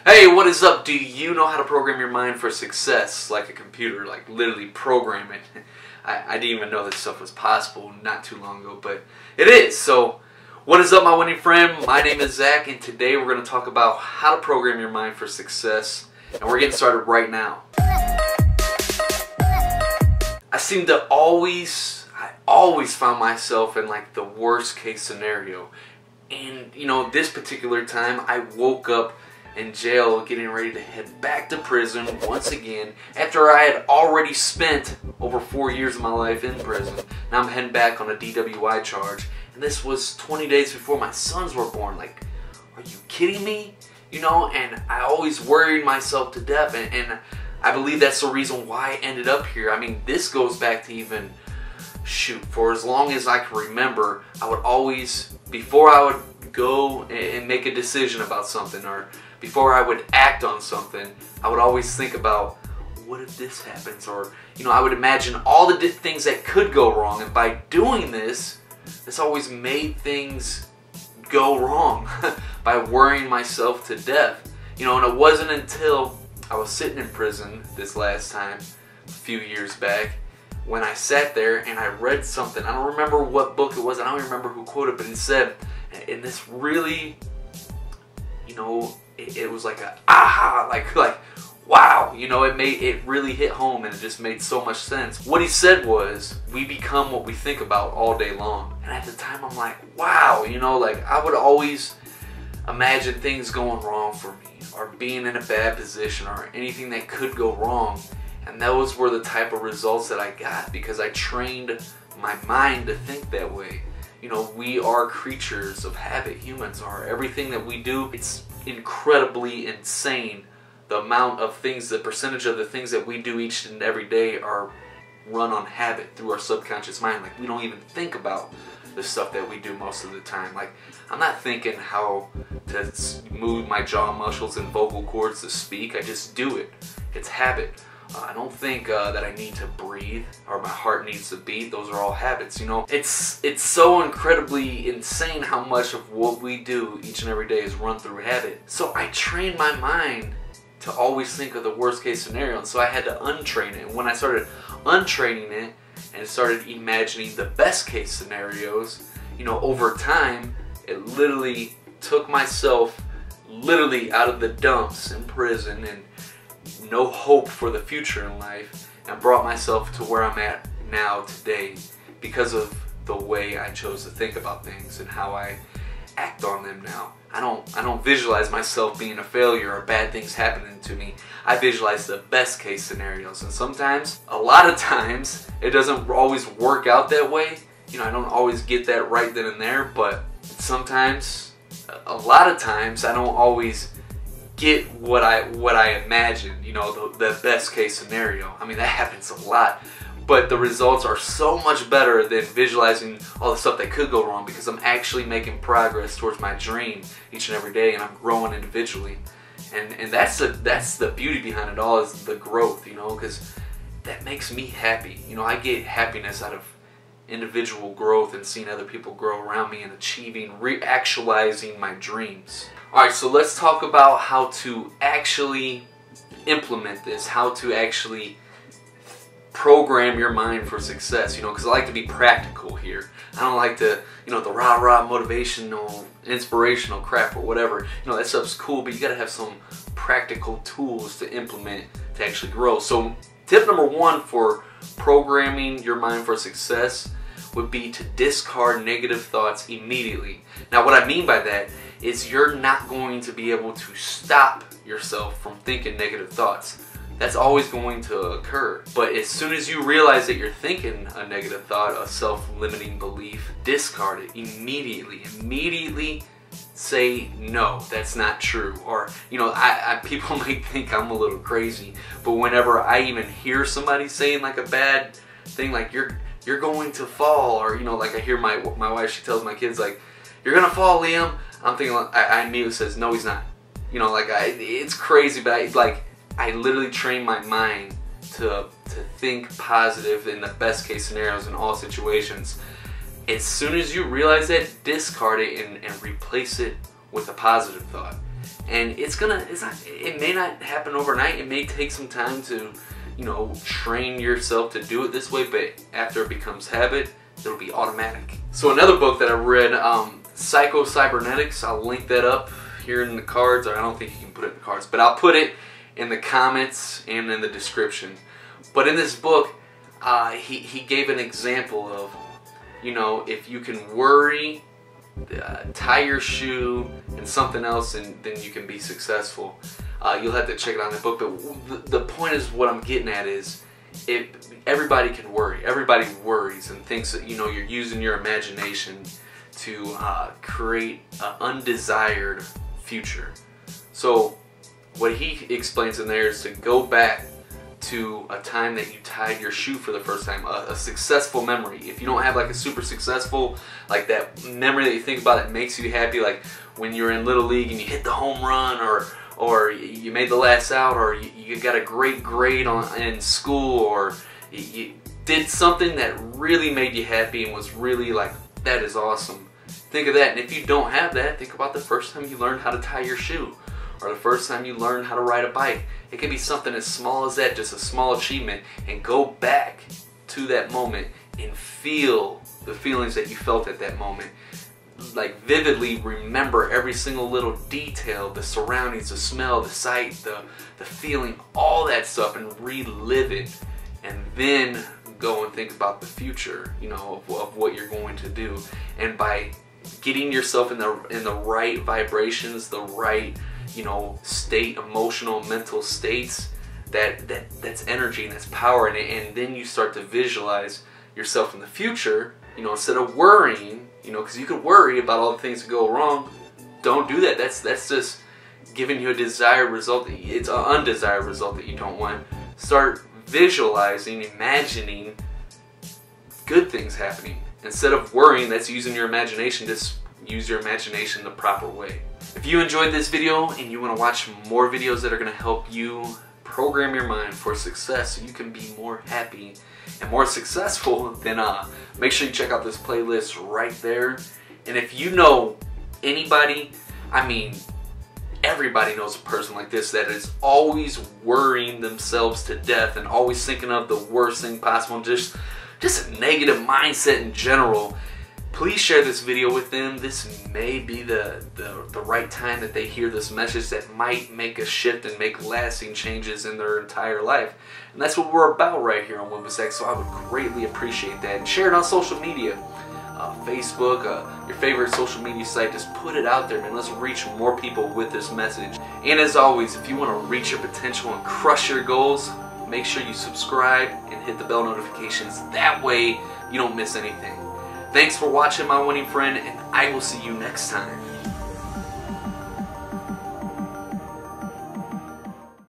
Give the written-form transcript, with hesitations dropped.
Hey, what is up? Do you know how to program your mind for success like a computer? Like literally program it. I didn't even know this stuff was possible not too long ago, but it is. So what is up, my winning friend? My name is Zach, and today we're going to talk about how to program your mind for success, and we're getting started right now. I always found myself in like the worst case scenario. And you know, this particular time I woke up in jail getting ready to head back to prison once again after I had already spent over 4 years of my life in prison. Now I'm heading back on a DWI charge, and this was 20 days before my sons were born. Like, are you kidding me? You know, and I always worried myself to death, and I believe that's the reason why I ended up here. I mean, this goes back to even, shoot, for as long as I can remember, I would always, before I would go and make a decision about something, or before I would act on something, I would always think about, what if this happens? Or, you know, I would imagine all the things that could go wrong, and by doing this, it's always made things go wrong by worrying myself to death. You know, and it wasn't until I was sitting in prison this last time, a few years back, when I sat there and I read something. I don't remember what book it was, I don't even remember who quoted it, but it said, and this really, you know, it was like a aha, like wow, you know, it really hit home, and it just made so much sense. What he said was, we become what we think about all day long. And at the time I'm like, wow, you know, like I would always imagine things going wrong for me, or being in a bad position, or anything that could go wrong. And those were the type of results that I got because I trained my mind to think that way. You know, we are creatures of habit. Humans are. Everything that we do, it's incredibly insane. The amount of things, the percentage of the things that we do each and every day are run on habit through our subconscious mind. Like, we don't even think about the stuff that we do most of the time. Like, I'm not thinking how to move my jaw muscles and vocal cords to speak. I just do it. It's habit. I don't think that I need to breathe or my heart needs to beat. Those are all habits, you know. It's so incredibly insane how much of what we do each and every day is run through habit. So I trained my mind to always think of the worst case scenario, and so I had to untrain it. And when I started untraining it and started imagining the best case scenarios, you know, over time, it literally took myself literally out of the dumps in prison and no hope for the future in life, and brought myself to where I'm at now today because of the way I chose to think about things and how I act on them now. I don't visualize myself being a failure or bad things happening to me. I visualize the best case scenarios, and sometimes, a lot of times, it doesn't always work out that way. You know, I don't always get that right then and there, but sometimes, a lot of times, I don't always get what I imagine, you know, the best case scenario. I mean, that happens a lot, but the results are so much better than visualizing all the stuff that could go wrong, because I'm actually making progress towards my dream each and every day, and I'm growing individually. And that's the beauty behind it all, is the growth, you know, because that makes me happy. You know, I get happiness out of individual growth and seeing other people grow around me and achieving, actualizing my dreams. Alright, so let's talk about how to actually implement this, how to actually program your mind for success, you know, because I like to be practical here. I don't like to, you know, the rah-rah motivational, inspirational crap or whatever. You know, that stuff's cool, but you gotta have some practical tools to implement to actually grow. So tip number one for programming your mind for success would be to discard negative thoughts immediately. Now, what I mean by that is you're not going to be able to stop yourself from thinking negative thoughts. That's always going to occur. But as soon as you realize that you're thinking a negative thought, a self-limiting belief, discard it immediately. Immediately say, no, that's not true. Or, you know, people might think I'm a little crazy, but whenever I even hear somebody saying like a bad thing, like you're going to fall, or, you know, like I hear my wife, she tells my kids like, you're gonna fall, Liam. I'm thinking, like, I immediately says, no, he's not. You know, like, it's crazy, but I literally train my mind to think positive in the best case scenarios in all situations. As soon as you realize that, discard it and replace it with a positive thought. And it may not happen overnight. It may take some time to, you know, train yourself to do it this way, but after it becomes habit, it'll be automatic. So another book that I read, Psycho-Cybernetics, I'll link that up here in the cards, or I don't think you can put it in the cards, but I'll put it in the comments and in the description. But in this book, he gave an example of, you know, if you can worry, tie your shoe, and something else, and then you can be successful. You'll have to check it out in the book, but the point is, what I'm getting at is, everybody can worry. Everybody worries and thinks that, you know, you're using your imagination to create an undesired future. So what he explains in there is to go back to a time that you tied your shoe for the first time, a successful memory. If you don't have like a super successful, like that memory that you think about that makes you happy, like when you're in Little League and you hit the home run, or you made the last out, or you got a great grade in school, or you did something that really made you happy and was really like, that is awesome. Think of that. And if you don't have that, think about the first time you learned how to tie your shoe, or the first time you learned how to ride a bike. It can be something as small as that, just a small achievement, and go back to that moment and feel the feelings that you felt at that moment. Like vividly remember every single little detail, the surroundings, the smell, the sight, the feeling, all that stuff, and relive it. And then go and think about the future, you know, of what you're going to do. And by getting yourself in the right vibrations, the right, you know, state, emotional, mental states, that's energy and that's power in it. And then you start to visualize yourself in the future, you know, instead of worrying, you know, because you could worry about all the things that go wrong. Don't do that. That's just giving you a desired result. It's an undesired result that you don't want. Start visualizing, imagining good things happening. Instead of worrying, that's using your imagination. Just use your imagination the proper way. If you enjoyed this video and you want to watch more videos that are going to help you program your mind for success so you can be more happy and more successful, then make sure you check out this playlist right there. And if you know anybody, I mean, everybody knows a person like this that is always worrying themselves to death and always thinking of the worst thing possible, just a negative mindset in general, please share this video with them. This may be the right time that they hear this message that might make a shift and make lasting changes in their entire life. And that's what we're about right here on Win with Zach, so I would greatly appreciate that. And share it on social media. Facebook, your favorite social media site, just put it out there, man. Let's reach more people with this message. And as always, if you want to reach your potential and crush your goals, make sure you subscribe and hit the bell notifications. That way you don't miss anything. Thanks for watching, my winning friend, and I will see you next time.